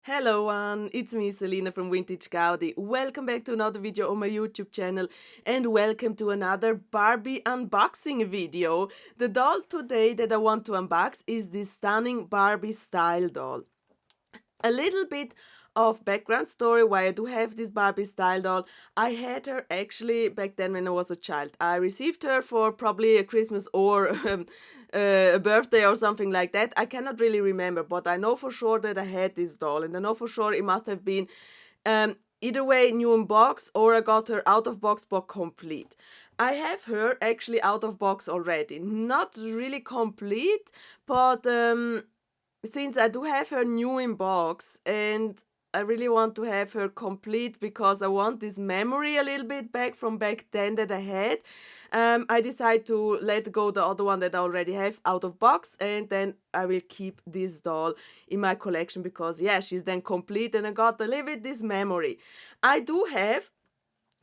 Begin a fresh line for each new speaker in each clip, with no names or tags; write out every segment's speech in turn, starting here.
Hello it's me Selena from Vintage Gaudi. Welcome back to another video on my YouTube channel and welcome to another Barbie unboxing video. The doll today that I want to unbox is this stunning Barbie Style doll. A little bit of background story why I do have this Barbie Style doll. I had her actually back then when I was a child. I received her for probably a Christmas or a birthday or something like that. I cannot really remember, but I know for sure that I had this doll, and I know for sure it must have been either way new in box or I got her out of box but complete. I have her actually out of box already. Not really complete, but since I do have her new in box and I really want to have her complete because I want this memory a little bit back from back then that I had. I decided to let go the other one that I already have out of box, and then I will keep this doll in my collection because yeah, she's then complete and I got to live with this memory. I do have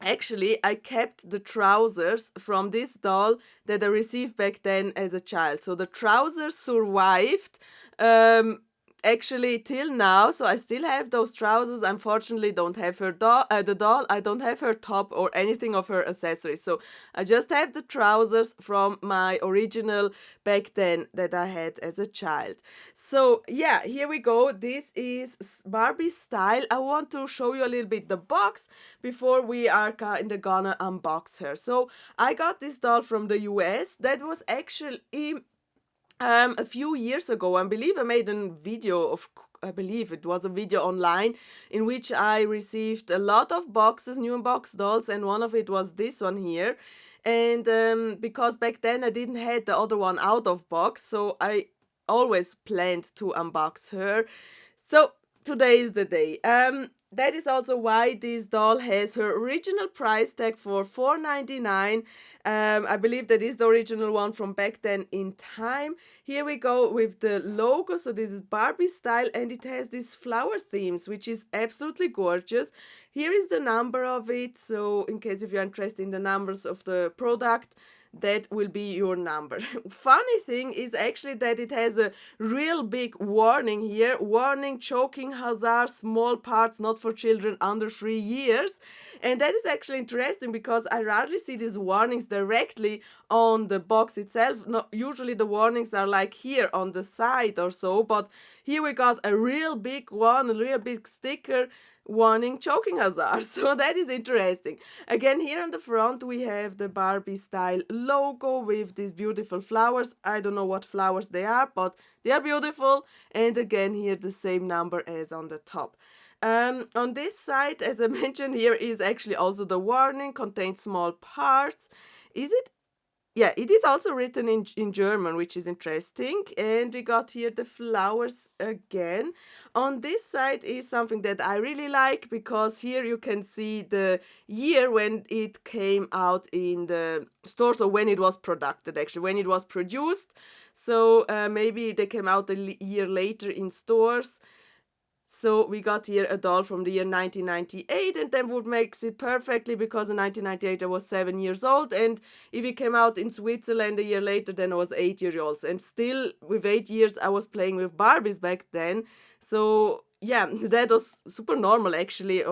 Actually, I kept the trousers from this doll that I received back then as a child. So the trousers survived actually till now. So I still have those trousers. Unfortunately, don't have her the doll. I don't have her top or anything of her accessories. So I just have the trousers from my original back then that I had as a child. So yeah, here we go. This is Barbie Style. I want to show you a little bit the box before we are gonna unbox her. So I got this doll from the US. That was actually a few years ago. I believe I made a video of. I believe it was a video online in which I received a lot of boxes, new unbox dolls, and one of it was this one here. And because back then I didn't have the other one out of box, so I always planned to unbox her. So today is the day. That is also why this doll has her original price tag for $4.99. I believe that is the original one from back then in time. Here we go with the logo. So this is Barbie Style and it has these flower themes, which is absolutely gorgeous. Here is the number of it. So in case if you're interested in the numbers of the product, that will be your number. Funny thing is actually that it has a real big warning here. Warning, choking hazard, small parts not for children under 3 years. And that is actually interesting because I rarely see these warnings directly on the box itself. No, usually the warnings are like here on the side or so, but here we got a real big one, a real big sticker warning choking hazard. So that is interesting. Again, here on the front we have the Barbie Style logo with these beautiful flowers. I don't know what flowers they are, but they are beautiful. And again, here the same number as on the top. On this side, as I mentioned, here is actually also the warning, contains small parts. Is it? Yeah, it is also written in German, which is interesting. And we got here the flowers again. On this side is something that I really like because here you can see the year when it came out in the stores or when it was produced, actually, when it was produced. So maybe they came out a year later in stores. So we got here a doll from the year 1998, and that would makes it perfectly because in 1998 I was 7 years old, and if it came out in Switzerland a year later, then I was 8 years old, and still with 8 years I was playing with Barbies back then. So yeah, that was super normal actually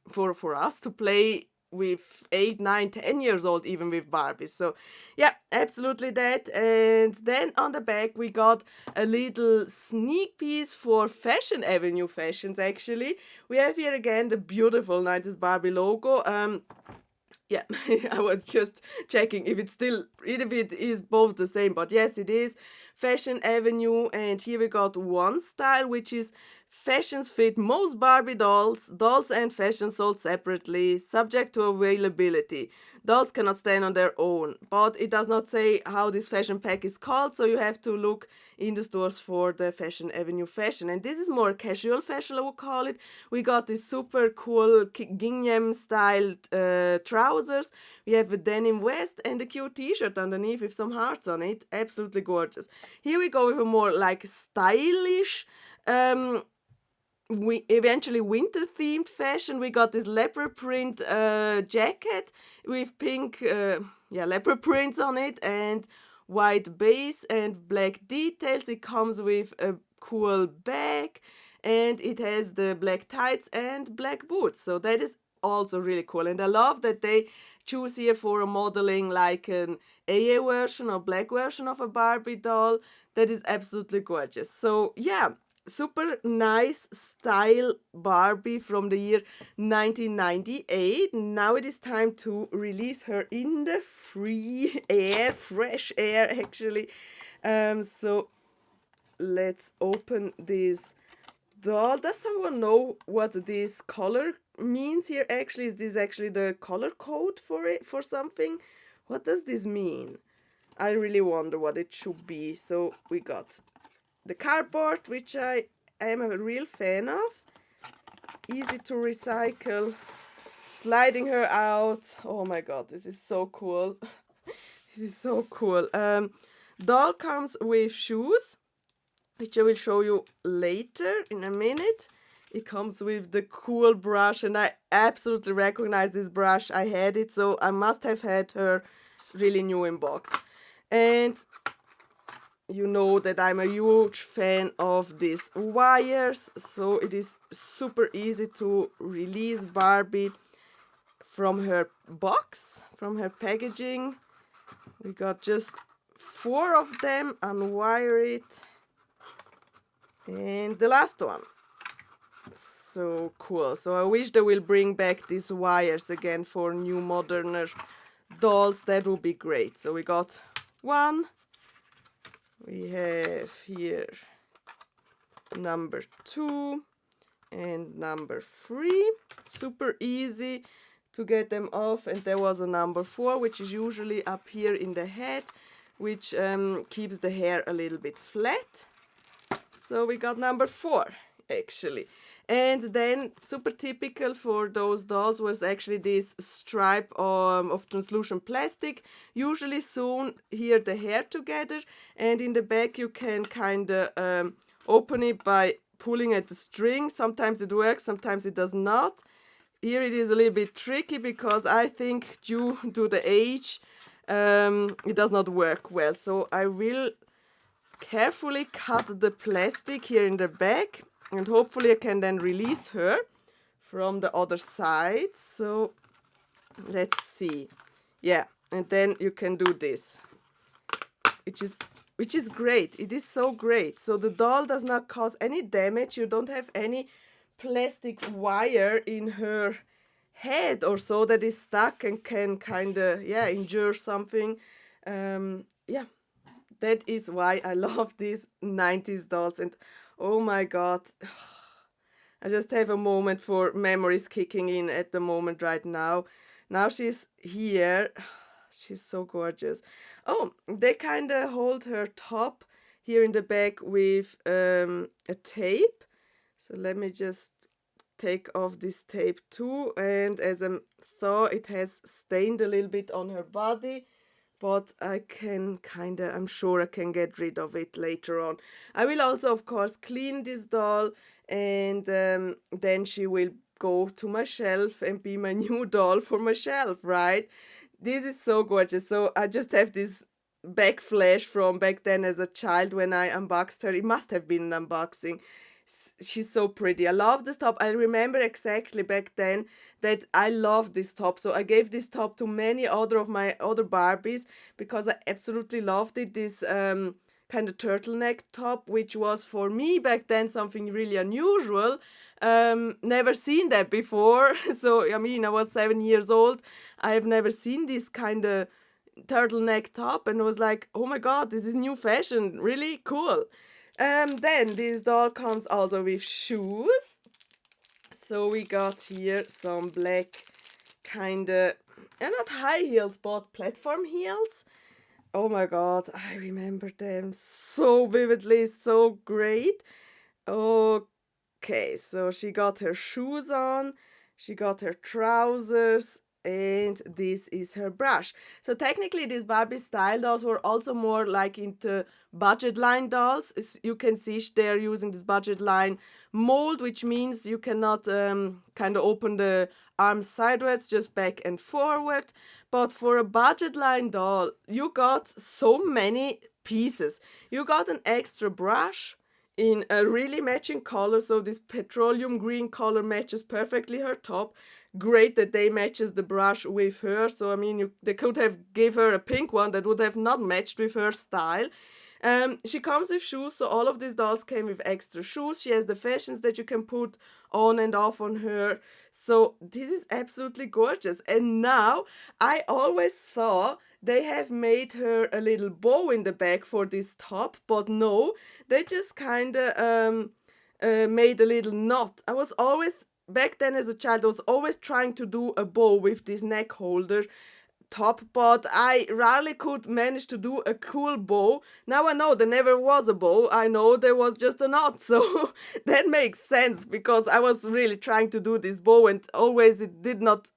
for us to play with 8, 9, 10 years old even with Barbies. So yeah, absolutely that. And then on the back we got a little sneak piece for Fashion Avenue fashions. Actually, we have here again the beautiful 90s Barbie logo. Yeah, I was just checking if it is both the same, but yes, it is Fashion Avenue. And here we got one style, which is fashions fit most Barbie dolls and fashion sold separately, subject to availability. Dolls cannot stand on their own, but it does not say how this fashion pack is called, so you have to look in the stores for the Fashion Avenue fashion. And this is more casual fashion, I would call it. We got this super cool gingham styled trousers. We have a denim vest and a cute t-shirt underneath with some hearts on it. Absolutely gorgeous. Here we go with a more like stylish we eventually winter themed fashion. We got this leopard print jacket with pink leopard prints on it and white base and black details. It comes with a cool bag and it has the black tights and black boots. So that is also really cool. And I love that they choose here for a modeling like an AA version or black version of a Barbie doll. That is absolutely gorgeous. So yeah, super nice style Barbie from the year 1998. Now it is time to release her in the free air, fresh air actually. So let's open this doll. Does someone know what this color means here? Actually, is this actually the color code for it, for something? What does this mean? I really wonder what it should be. So we got the cardboard, which I am a real fan of. Easy to recycle. Sliding her out. Oh my god, this is so cool. This is so cool. Doll comes with shoes, which I will show you later in a minute. It comes with the cool brush, and I absolutely recognize this brush. I had it, so I must have had her really new in box. And you know that I'm a huge fan of these wires, so it is super easy to release Barbie from her box, from her packaging. We got just 4 of them, unwire it, and the last one. So cool. So I wish they will bring back these wires again for new moderner dolls. That would be great. So we got 1. We have here number 2 and number 3. Super easy to get them off. And there was a number 4, which is usually up here in the head, which keeps the hair a little bit flat. So we got number 4 actually. And then super typical for those dolls was actually this stripe of translucent plastic, usually sewn here the hair together, and in the back you can kind of open it by pulling at the string. Sometimes it works, sometimes it does not. Here it is a little bit tricky because I think due to the age it does not work well. So I will carefully cut the plastic here in the back, and hopefully I can then release her from the other side. So let's see. Yeah, and then you can do this, which is great. It is so great. So the doll does not cause any damage. You don't have any plastic wire in her head or so that is stuck and can kind of, yeah, injure something. Yeah, that is why I love these 90s dolls. And oh my god, I just have a moment for memories kicking in at the moment right now. Now she's here. She's so gorgeous. Oh, they kind of hold her top here in the back with a tape. So let me just take off this tape too. And as I thought, it has stained a little bit on her body, but I can I'm sure I can get rid of it later on. I will also, of course, clean this doll, and then she will go to my shelf and be my new doll for my shelf, right? This is so gorgeous. So I just have this backflash from back then as a child when I unboxed her. It must have been an unboxing. She's so pretty. I love this top. I remember exactly back then that I loved this top. So I gave this top to many other of my other Barbies because I absolutely loved it. This kind of turtleneck top, which was for me back then something really unusual. Never seen that before. So I mean, I was 7 years old. I have never seen this kind of turtleneck top, and I was like, oh my god, this is new fashion. Really cool. Then this doll comes also with shoes. So we got here some black kinda, not high heels, but platform heels. Oh my god, I remember them so vividly, so great. Okay, so she got her shoes on, she got her trousers, and this is her brush. So technically these Barbie style dolls were also more like into budget line dolls. You can see they're using this budget line mold, which means you cannot kind of open the arms sideways, just back and forward. But for a budget line doll, you got so many pieces. You got an extra brush in a really matching color. So this petroleum green color matches perfectly her top. Great that they matches the brush with her. So I mean, they could have gave her a pink one that would have not matched with her style. She comes with shoes, so all of these dolls came with extra shoes. She has the fashions that you can put on and off on her. So this is absolutely gorgeous. And now I always thought they have made her a little bow in the back for this top, but no, they just kind of made a little knot. I was always, back then as a child, I was always trying to do a bow with this neck holder top, but I rarely could manage to do a cool bow. Now I know there never was a bow. I know there was just a knot. So that makes sense because I was really trying to do this bow and always it did not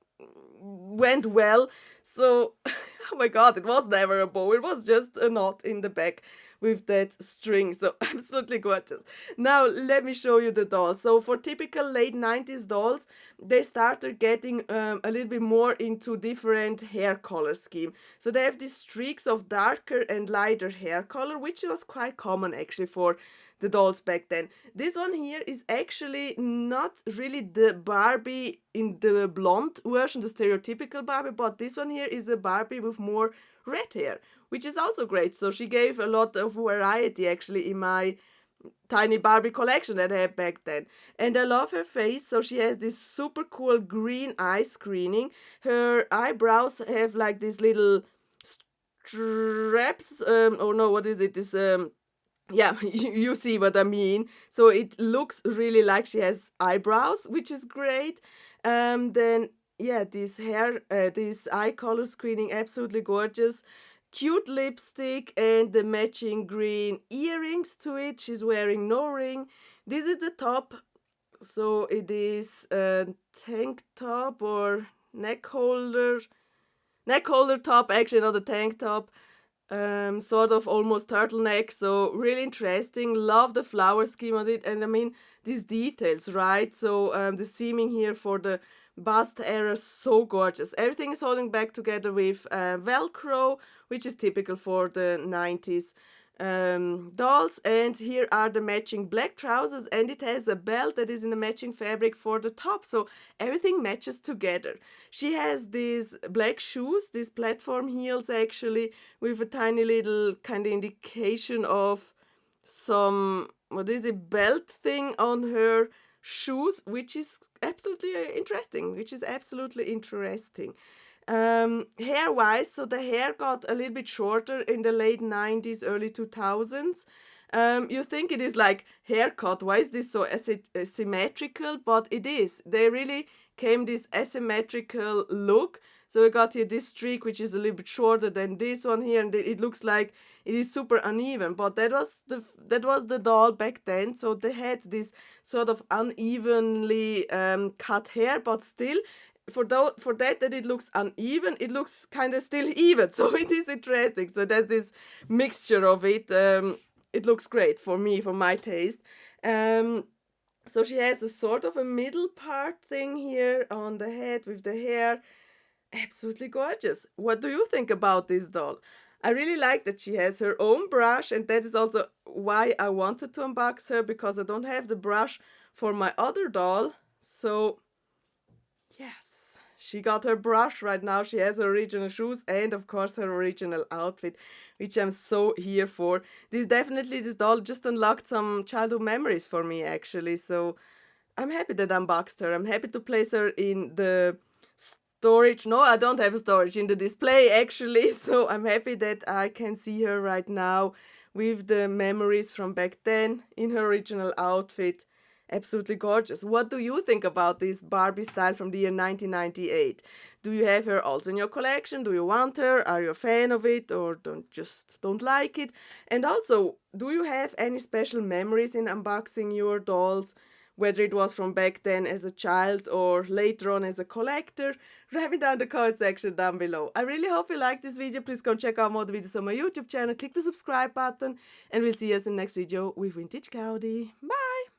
went well. So oh my god, it was never a bow. It was just a knot in the back with that string. So absolutely gorgeous. Now let me show you the dolls. So for typical late 90s dolls, they started getting a little bit more into different hair color scheme. So they have these streaks of darker and lighter hair color, which was quite common actually for the dolls back then. This one here is actually not really the Barbie in the blonde version, the stereotypical Barbie, but this one here is a Barbie with more red hair, which is also great. So she gave a lot of variety actually in my tiny Barbie collection that I had back then. And I love her face. So she has this super cool green eye screening. Her eyebrows have like these little straps. Oh no, what is it? This yeah, you see what I mean. So it looks really like she has eyebrows, which is great. Then yeah, this hair, this eye color screening, absolutely gorgeous. Cute lipstick and the matching green earrings to it. She's wearing no ring. This is the top. So it is a tank top or neck holder top, actually not a tank top. Sort of almost turtleneck, so really interesting. Love the flower scheme of it, and I mean these details, right? So the seaming here for the bust area, so gorgeous. Everything is holding back together with Velcro, which is typical for the 90s dolls. And here are the matching black trousers, and it has a belt that is in the matching fabric for the top, so everything matches together. She has these black shoes, these platform heels actually, with a tiny little kind of indication of some, what is it, belt thing on her shoes, which is absolutely interesting. Hair wise, so the hair got a little bit shorter in the late 90s, early 2000s. You think it is like haircut, why is this so asymmetrical? But it is. They really came this asymmetrical look. So we got here this streak, which is a little bit shorter than this one here, and it looks like it is super uneven. But that was the doll back then. So they had this sort of unevenly cut hair, but still, for that it looks uneven, it looks kind of still even. So it is interesting. So there's this mixture of it. It looks great for me, for my taste. So she has a sort of a middle part thing here on the head with the hair. Absolutely gorgeous. What do you think about this doll? I really like that she has her own brush, and that is also why I wanted to unbox her, because I don't have the brush for my other doll. So yes, she got her brush right now. She has her original shoes and of course her original outfit, which I'm so here for. This doll just unlocked some childhood memories for me actually. So I'm happy that I unboxed her. I'm happy to place her in the storage. No, I don't have a storage, in the display actually. So I'm happy that I can see her right now with the memories from back then in her original outfit. Absolutely gorgeous. What do you think about this Barbie style from the year 1998? Do you have her also in your collection? Do you want her? Are you a fan of it, or don't like it? And also, do you have any special memories in unboxing your dolls? Whether it was from back then as a child or later on as a collector, write me down in the comment section down below. I really hope you liked this video. Please go and check out more videos on my YouTube channel. Click the subscribe button, and we'll see you in the next video with Vintage Gaudi. Bye!